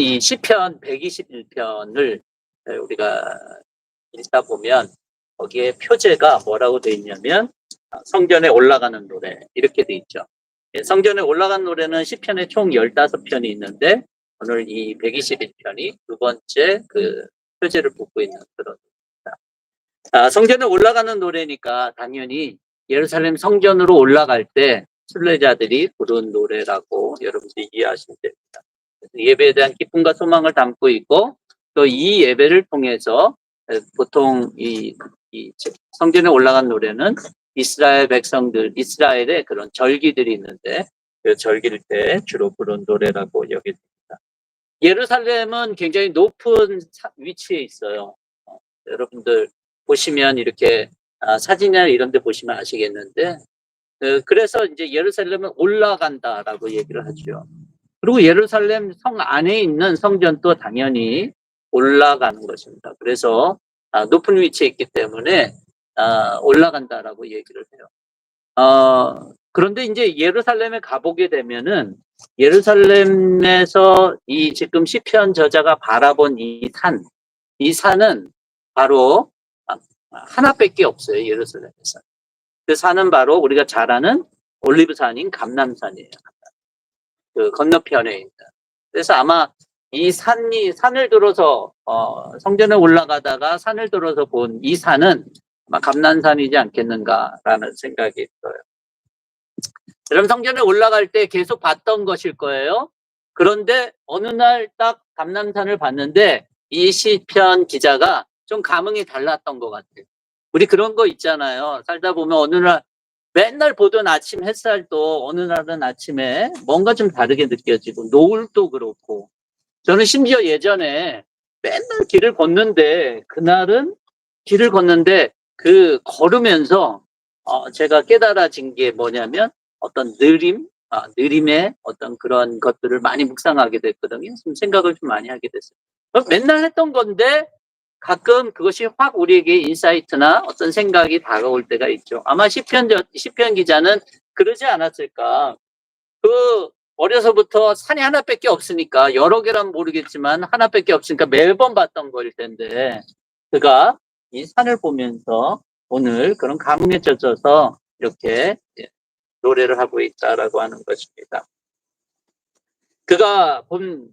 이 시편 121편을 우리가 읽다 보면 거기에 표제가 뭐라고 되어 있냐면 성전에 올라가는 노래 이렇게 되어 있죠. 성전에 올라간 노래는 시편에 총 15편이 있는데 오늘 이 121편이 두 번째 그 표제를 뽑고 있는 그런 노래입니다. 성전에 올라가는 노래니까 당연히 예루살렘 성전으로 올라갈 때 순례자들이 부른 노래라고 여러분들이 이해하시면 됩니다. 예배에 대한 기쁨과 소망을 담고 있고 또 이 예배를 통해서 보통 이 성전에 올라간 노래는 이스라엘 백성들, 이스라엘의 그런 절기들이 있는데 그 절기일 때 주로 부른 노래라고 여깁니다. 예루살렘은 굉장히 높은 위치에 있어요. 여러분들 보시면 이렇게 사진이나 이런 데 보시면 아시겠는데 그래서 이제 예루살렘은 올라간다라고 얘기를 하죠. 그리고 예루살렘 성 안에 있는 성전도 당연히 올라가는 것입니다. 그래서 높은 위치에 있기 때문에 올라간다라고 얘기를 해요. 그런데 이제 예루살렘에 가보게 되면은 예루살렘에서 이 지금 시편 저자가 바라본 이 산은 바로 하나밖에 없어요. 예루살렘에서. 그 산은 바로 우리가 잘 아는 올리브산인 감람산이에요. 그 건너편에 있는. 그래서 아마 이 산을 들어서 성전에 올라가다가 산을 들어서 본 이 산은 아마 감람산이지 않겠는가라는 생각이 들어요. 그럼 성전에 올라갈 때 계속 봤던 것일 거예요. 그런데 어느 날 딱 감람산을 봤는데 이 시편 기자가 좀 감흥이 달랐던 것 같아요. 우리 그런 거 있잖아요. 살다 보면 어느 날 맨날 보던 아침 햇살도 어느 날은 아침에 뭔가 좀 다르게 느껴지고 노을도 그렇고 저는 심지어 예전에 맨날 길을 걷는데 그날은 길을 걷는데 그 걸으면서 제가 깨달아진 게 뭐냐면 어떤 느림의 어떤 그런 것들을 많이 묵상하게 됐거든요. 좀 생각을 좀 많이 하게 됐어요. 맨날 했던 건데 가끔 그것이 확 우리에게 인사이트나 어떤 생각이 다가올 때가 있죠. 아마 시편 기자는 그러지 않았을까. 어려서부터 산이 하나밖에 없으니까 여러 개란 모르겠지만 하나밖에 없으니까 매번 봤던 거일 텐데 그가 이 산을 보면서 오늘 그런 감흥에 젖어서 이렇게 노래를 하고 있다라고 하는 것입니다. 그가 본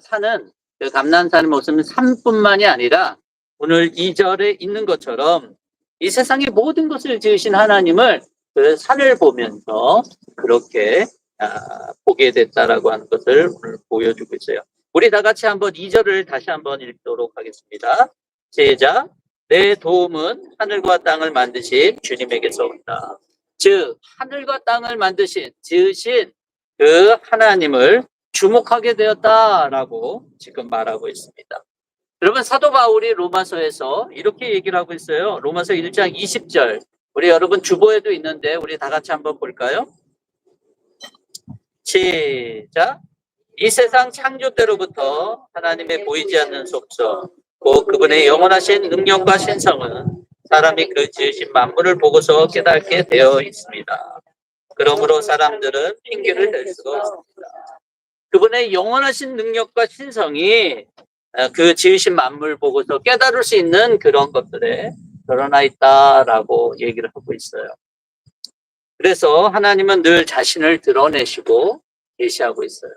산은 그 감람산의 모습은 산뿐만이 아니라 오늘 2절에 있는 것처럼 이 세상의 모든 것을 지으신 하나님을 그 산을 보면서 그렇게 보게 됐다라고 하는 것을 오늘 보여주고 있어요. 우리 다 같이 한번 2절을 다시 한번 읽도록 하겠습니다. 시작. 내 도움은 하늘과 땅을 만드신 주님에게서 온다. 즉 하늘과 땅을 지으신 그 하나님을 주목하게 되었다라고 지금 말하고 있습니다. 여러분 사도 바울이 로마서에서 이렇게 얘기를 하고 있어요. 로마서 1장 20절. 우리 여러분 주보에도 있는데 우리 다 같이 한번 볼까요? 시작. 이 세상 창조 때로부터 하나님의 보이지 않는 속성, 곧 그분의 영원하신 능력과 신성은 사람이 그 지으신 만물을 보고서 깨닫게 되어 있습니다. 그러므로 사람들은 핑계를 댈 수가 없습니다. 그분의 영원하신 능력과 신성이 그 지으신 만물 보고서 깨달을 수 있는 그런 것들에 드러나 있다라고 얘기를 하고 있어요. 그래서 하나님은 늘 자신을 드러내시고 계시하고 있어요.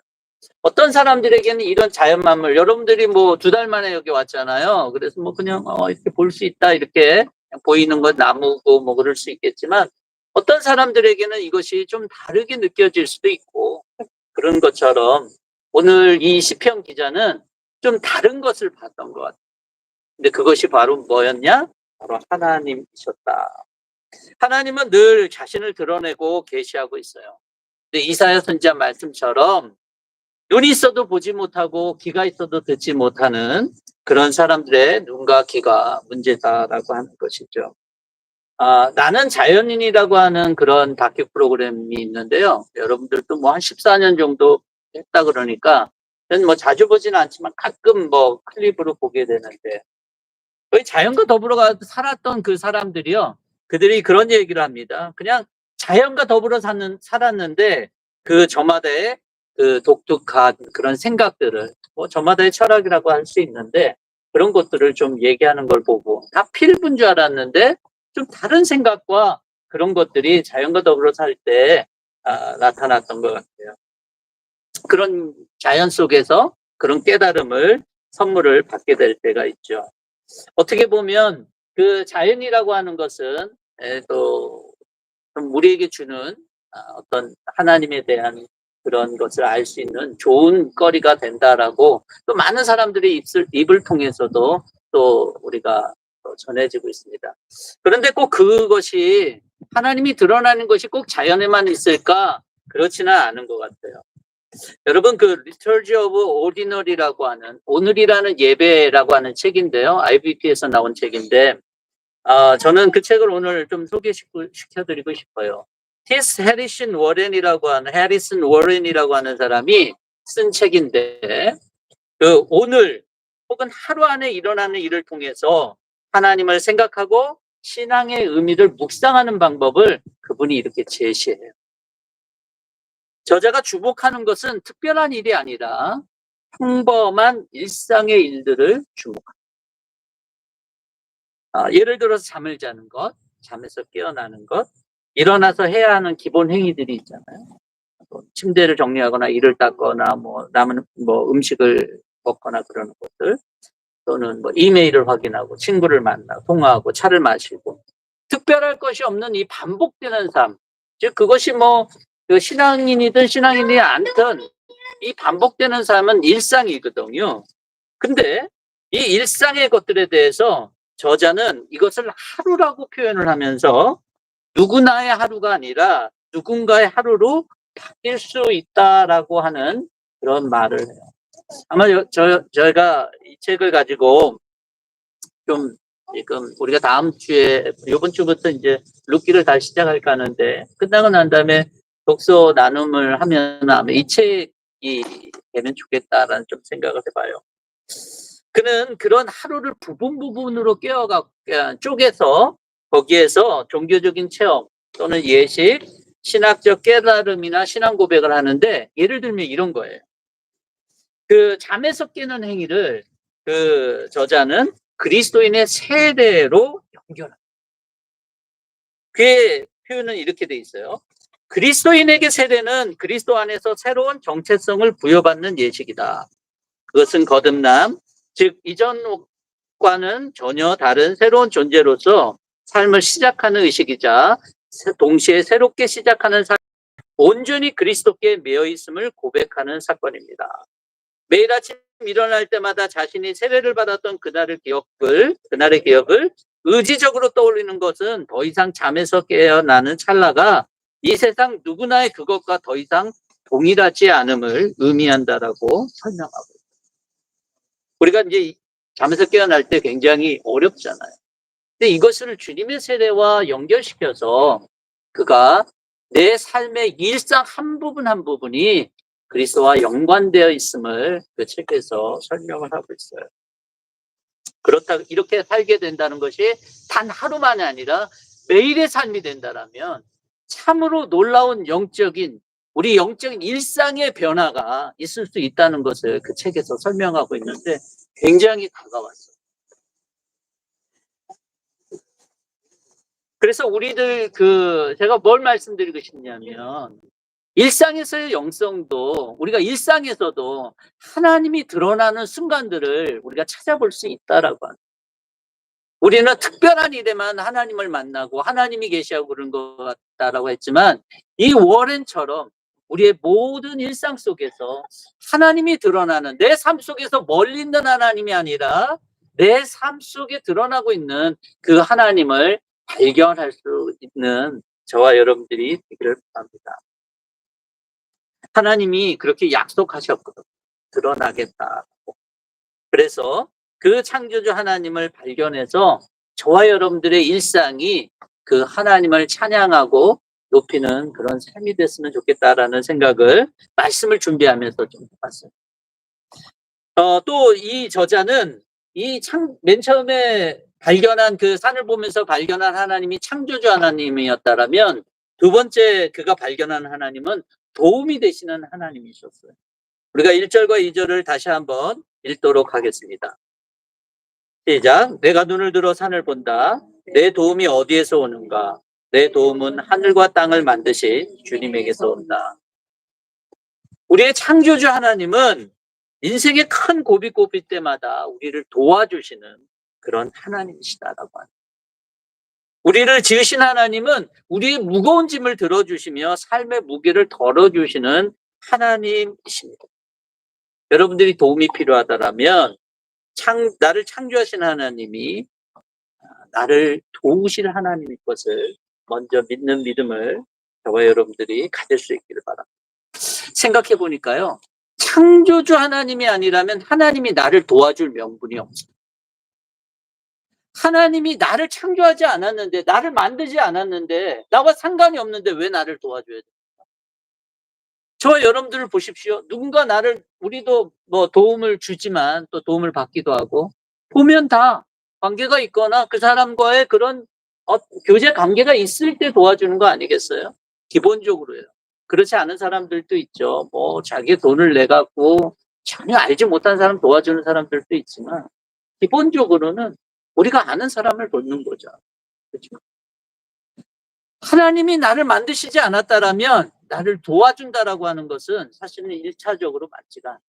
어떤 사람들에게는 이런 자연 만물, 여러분들이 뭐 2달 만에 여기 왔잖아요. 그래서 뭐 그냥 이렇게 볼 수 있다, 이렇게 보이는 건 나무고 뭐 그럴 수 있겠지만 어떤 사람들에게는 이것이 좀 다르게 느껴질 수도 있고 그런 것처럼 오늘 이 시편 기자는 좀 다른 것을 봤던 것 같아요. 근데 그것이 바로 뭐였냐? 바로 하나님이셨다. 하나님은 늘 자신을 드러내고 계시하고 있어요. 근데 이사야 선지자 말씀처럼 눈이 있어도 보지 못하고 귀가 있어도 듣지 못하는 그런 사람들의 눈과 귀가 문제다라고 하는 것이죠. 나는 자연인이라고 하는 그런 다큐 프로그램이 있는데요. 여러분들도 뭐 한 14년 정도 했다 그러니까 저는 뭐 자주 보지는 않지만 가끔 뭐 클립으로 보게 되는데 거의 자연과 더불어 살았던 그 사람들이요. 그들이 그런 얘기를 합니다. 그냥 자연과 더불어 살았는데 그 저마다의 그 독특한 그런 생각들을 뭐 저마다의 철학이라고 할 수 있는데 그런 것들을 좀 얘기하는 걸 보고 다 필부인 줄 알았는데 좀 다른 생각과 그런 것들이 자연과 더불어 살 때 나타났던 것 같아요. 그런 자연 속에서 그런 깨달음을 선물을 받게 될 때가 있죠. 어떻게 보면 그 자연이라고 하는 것은 또 우리에게 주는 어떤 하나님에 대한 그런 것을 알 수 있는 좋은 거리가 된다라고 또 많은 사람들이 입을 통해서도 또 우리가 또 전해지고 있습니다. 그런데 꼭 그것이 하나님이 드러나는 것이 꼭 자연에만 있을까? 그렇지는 않은 것 같아요. 여러분 그 Liturgy of Ordinary라고 하는 오늘이라는 예배라고 하는 책인데요. IBP에서 나온 책인데 저는 그 책을 오늘 좀 소개시켜드리고 싶어요. 티스 해리슨 워렌이라고 하는 사람이 쓴 책인데 그 오늘 혹은 하루 안에 일어나는 일을 통해서 하나님을 생각하고 신앙의 의미를 묵상하는 방법을 그분이 이렇게 제시해요. 저자가 주목하는 것은 특별한 일이 아니라 평범한 일상의 일들을 주목합니다. 예를 들어서 잠을 자는 것, 잠에서 깨어나는 것, 일어나서 해야 하는 기본 행위들이 있잖아요. 침대를 정리하거나 이를 닦거나 남은 음식을 먹거나 그러는 것들, 또는 이메일을 확인하고 친구를 만나고 통화하고 차를 마시고 특별할 것이 없는 이 반복되는 삶, 즉 그것이 그 신앙인이든 신앙인이 아니든 이 반복되는 삶은 일상이거든요. 근데 이 일상의 것들에 대해서 저자는 이것을 하루라고 표현을 하면서 누구나의 하루가 아니라 누군가의 하루로 바뀔 수 있다라고 하는 그런 말을 해요. 아마 저희가 이 책을 가지고 좀 지금 우리가 다음 주에 이번 주부터 이제 룻기를 다시 시작할까 하는데 끝나고 난 다음에 독서 나눔을 하면 아마 이 책이 되면 좋겠다라는 좀 생각을 해봐요. 그는 그런 하루를 부분으로 쪼개서 거기에서 종교적인 체험 또는 예식, 신학적 깨달음이나 신앙 고백을 하는데 예를 들면 이런 거예요. 그 잠에서 깨는 행위를 그 저자는 그리스도인의 세례로 연결합니다. 그의 표현은 이렇게 돼 있어요. 그리스도인에게 세례는 그리스도 안에서 새로운 정체성을 부여받는 예식이다. 그것은 거듭남, 즉 이전과는 전혀 다른 새로운 존재로서 삶을 시작하는 의식이자 동시에 새롭게 시작하는 삶, 온전히 그리스도께 매여 있음을 고백하는 사건입니다. 매일 아침 일어날 때마다 자신이 세례를 받았던 그날의 기억을 의지적으로 떠올리는 것은 더 이상 잠에서 깨어나는 찰나가 이 세상 누구나의 그것과 더 이상 동일하지 않음을 의미한다라고 설명하고 있습니다. 우리가 이제 잠에서 깨어날 때 굉장히 어렵잖아요. 근데 이것을 주님의 세례와 연결시켜서 그가 내 삶의 일상 한 부분이 그리스도와 연관되어 있음을 그 책에서 설명을 하고 있어요. 그렇다고 이렇게 살게 된다는 것이 단 하루만이 아니라 매일의 삶이 된다라면 참으로 놀라운 우리 영적인 일상의 변화가 있을 수 있다는 것을 그 책에서 설명하고 있는데 굉장히 다가왔어요. 그래서 우리들 제가 뭘 말씀드리고 싶냐면 일상에서의 영성도 우리가 일상에서도 하나님이 드러나는 순간들을 우리가 찾아볼 수 있다라고 합니다. 우리는 특별한 일에만 하나님을 만나고 하나님이 계시하고 그런 것 같다라고 했지만 이 워렌처럼 우리의 모든 일상 속에서 하나님이 드러나는 내 삶 속에서 멀리 있는 하나님이 아니라 내 삶 속에 드러나고 있는 그 하나님을 발견할 수 있는 저와 여러분들이 되기를 바랍니다. 하나님이 그렇게 약속하셨거든요. 드러나겠다고. 그래서 그 창조주 하나님을 발견해서 저와 여러분들의 일상이 그 하나님을 찬양하고 높이는 그런 삶이 됐으면 좋겠다라는 생각을 말씀을 준비하면서 좀 해봤어요. 또 이 저자는 맨 처음에 발견한 그 산을 보면서 발견한 하나님이 창조주 하나님이었다라면 두 번째 그가 발견한 하나님은 도움이 되시는 하나님이셨어요. 우리가 1절과 2절을 다시 한번 읽도록 하겠습니다. 시작. 내가 눈을 들어 산을 본다. 내 도움이 어디에서 오는가? 내 도움은 하늘과 땅을 만드신 주님에게서 온다. 우리의 창조주 하나님은 인생의 큰 고비고비 때마다 우리를 도와주시는 그런 하나님이시다라고 합니다. 우리를 지으신 하나님은 우리의 무거운 짐을 들어주시며 삶의 무게를 덜어주시는 하나님이십니다. 여러분들이 도움이 필요하다면 나를 창조하신 하나님이 나를 도우실 하나님일 것을 먼저 믿는 믿음을 저와 여러분들이 가질 수 있기를 바랍니다. 생각해 보니까요, 창조주 하나님이 아니라면 하나님이 나를 도와줄 명분이 없어요. 하나님이 나를 창조하지 않았는데, 나를 만들지 않았는데, 나와 상관이 없는데 왜 나를 도와줘야 됩니까? 저와 여러분들을 보십시오. 누군가 우리도 뭐 도움을 주지만 또 도움을 받기도 하고, 보면 다 관계가 있거나 그 사람과의 그런 교제 관계가 있을 때 도와주는 거 아니겠어요? 기본적으로요. 그렇지 않은 사람들도 있죠. 뭐 자기 돈을 내갖고 전혀 알지 못한 사람 도와주는 사람들도 있지만, 기본적으로는 우리가 아는 사람을 돕는 거죠. 그렇죠? 하나님이 나를 만드시지 않았다라면 나를 도와준다라고 하는 것은 사실은 1차적으로 맞지가 않아요.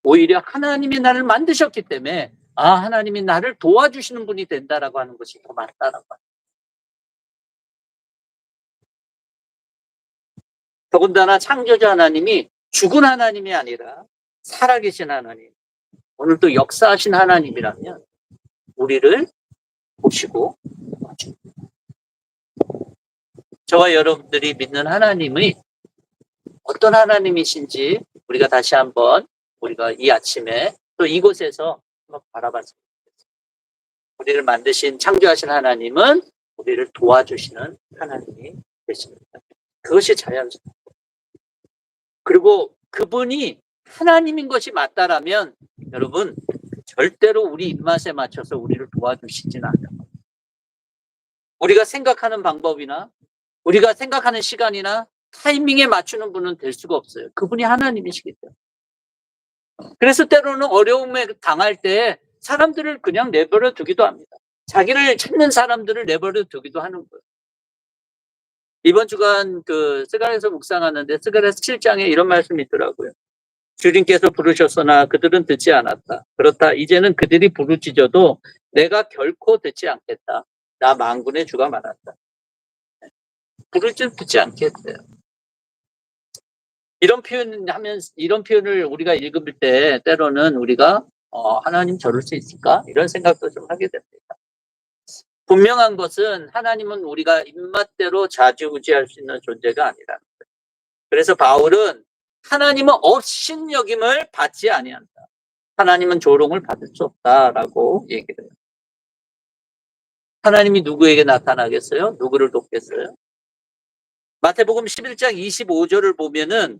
오히려 하나님이 나를 만드셨기 때문에 하나님이 나를 도와주시는 분이 된다라고 하는 것이 더 맞다라고 합니다. 더군다나 창조주 하나님이 죽은 하나님이 아니라 살아계신 하나님, 오늘도 역사하신 하나님이라면 우리를 보시고 저와 여러분들이 믿는 하나님이 어떤 하나님이신지 우리가 다시 한번 우리가 이 아침에 또 이곳에서 한번 바라봤습니다. 우리를 만드신 창조하신 하나님은 우리를 도와주시는 하나님이 되십니다. 그것이 자연스럽고, 그리고 그분이 하나님인 것이 맞다라면 여러분 절대로 우리 입맛에 맞춰서 우리를 도와주시진 않아요. 우리가 생각하는 방법이나 우리가 생각하는 시간이나 타이밍에 맞추는 분은 될 수가 없어요. 그분이 하나님이시기 때문에. 그래서 때로는 어려움에 당할 때 사람들을 그냥 내버려 두기도 합니다. 자기를 찾는 사람들을 내버려 두기도 하는 거예요. 이번 주간 스가랴서 묵상하는데 스가랴서 7장에 이런 말씀이 있더라고요. 주님께서 부르셨으나 그들은 듣지 않았다. 그렇다 이제는 그들이 부르짖어도 내가 결코 듣지 않겠다. 나 만군의 주가 말한다. 부르짖어도 듣지 않겠대요. 이런 표현을 우리가 읽을 때 때로는 우리가 하나님 저럴 수 있을까? 이런 생각도 좀 하게 됩니다. 분명한 것은 하나님은 우리가 입맛대로 좌지우지할 수 있는 존재가 아니라는 거예요. 그래서 바울은 하나님은 업신여김을 받지 아니한다. 하나님은 조롱을 받을 수 없다라고 얘기를 해요. 하나님이 누구에게 나타나겠어요? 누구를 돕겠어요? 마태복음 11장 25절을 보면은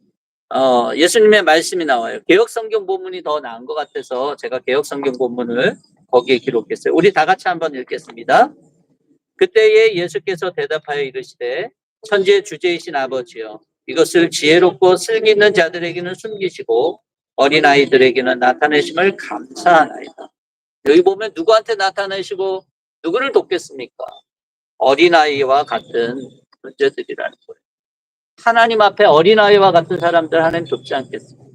예수님의 말씀이 나와요. 개역성경 본문이 더 나은 것 같아서 제가 개역성경 본문을 거기에 기록했어요. 우리 다 같이 한번 읽겠습니다. 그때에 예수께서 대답하여 이르시되 천지의 주제이신 아버지여, 이것을 지혜롭고 슬기 있는 자들에게는 숨기시고 어린아이들에게는 나타내심을 감사하나이다. 여기 보면 누구한테 나타내시고 누구를 돕겠습니까? 어린아이와 같은 존재들이라는 거예요. 하나님 앞에 어린아이와 같은 사람들 하나님 돕지 않겠습니까?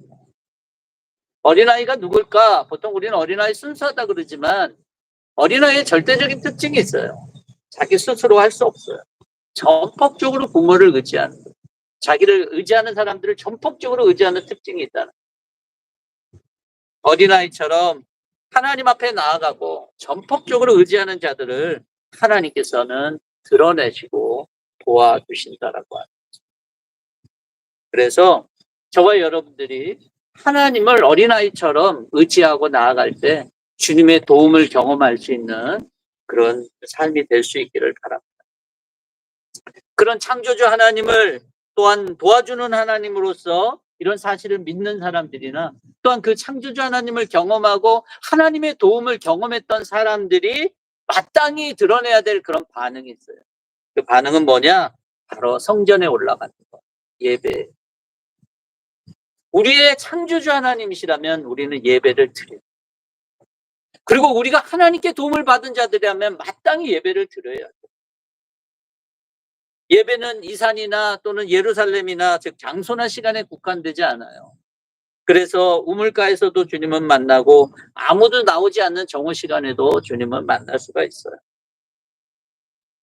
어린아이가 누굴까? 보통 우리는 어린아이 순수하다 그러지만 어린아이의 절대적인 특징이 있어요. 자기 스스로 할 수 없어요. 전폭적으로 부모를 의지하는 거예요. 자기를 의지하는 사람들을 전폭적으로 의지하는 특징이 있다는 거예요. 어린아이처럼 하나님 앞에 나아가고 전폭적으로 의지하는 자들을 하나님께서는 드러내시고 도와주신다라고 합니다. 그래서 저와 여러분들이 하나님을 어린아이처럼 의지하고 나아갈 때 주님의 도움을 경험할 수 있는 그런 삶이 될 수 있기를 바랍니다. 그런 창조주 하나님을 또한 도와주는 하나님으로서 이런 사실을 믿는 사람들이나 또한 그 창조주 하나님을 경험하고 하나님의 도움을 경험했던 사람들이 마땅히 드러내야 될 그런 반응이 있어요. 그 반응은 뭐냐? 바로 성전에 올라가는 것, 예배. 우리의 창조주 하나님이시라면 우리는 예배를 드려요. 그리고 우리가 하나님께 도움을 받은 자들이라면 마땅히 예배를 드려야 돼요. 예배는 이산이나 또는 예루살렘이나 즉 장소나 시간에 국한되지 않아요. 그래서 우물가에서도 주님은 만나고 아무도 나오지 않는 정오 시간에도 주님은 만날 수가 있어요.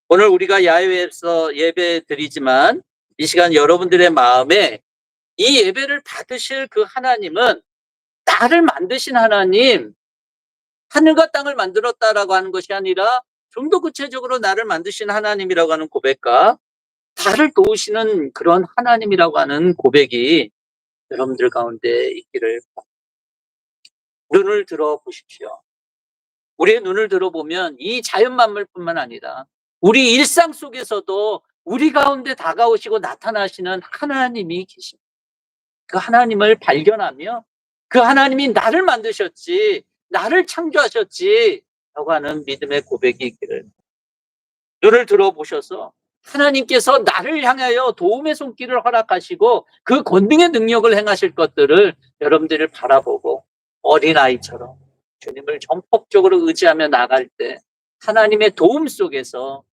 오늘 우리가 야외에서 예배 드리지만 이 시간 여러분들의 마음에 이 예배를 받으실 그 하나님은 나를 만드신 하나님, 하늘과 땅을 만들었다라고 하는 것이 아니라 좀 더 구체적으로 나를 만드신 하나님이라고 하는 고백과 나를 도우시는 그런 하나님이라고 하는 고백이 여러분들 가운데 있기를 눈을 들어 보십시오. 우리의 눈을 들어보면 이 자연 만물뿐만 아니라 우리 일상 속에서도 우리 가운데 다가오시고 나타나시는 하나님이 계십니다. 그 하나님을 발견하며 그 하나님이 나를 만드셨지, 나를 창조하셨지 라고 하는 믿음의 고백이 있기를 눈을 들어보셔서 하나님께서 나를 향하여 도움의 손길을 허락하시고 그 권능의 능력을 행하실 것들을 여러분들을 바라보고 어린아이처럼 주님을 전폭적으로 의지하며 나갈 때 하나님의 도움 속에서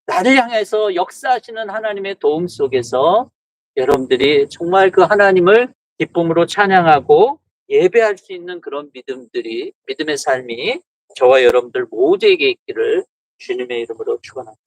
나를 향해서 역사하시는 하나님의 도움 속에서 여러분들이 정말 그 하나님을 기쁨으로 찬양하고 예배할 수 있는 그런 믿음의 삶이 저와 여러분들 모두에게 있기를 주님의 이름으로 축원합니다.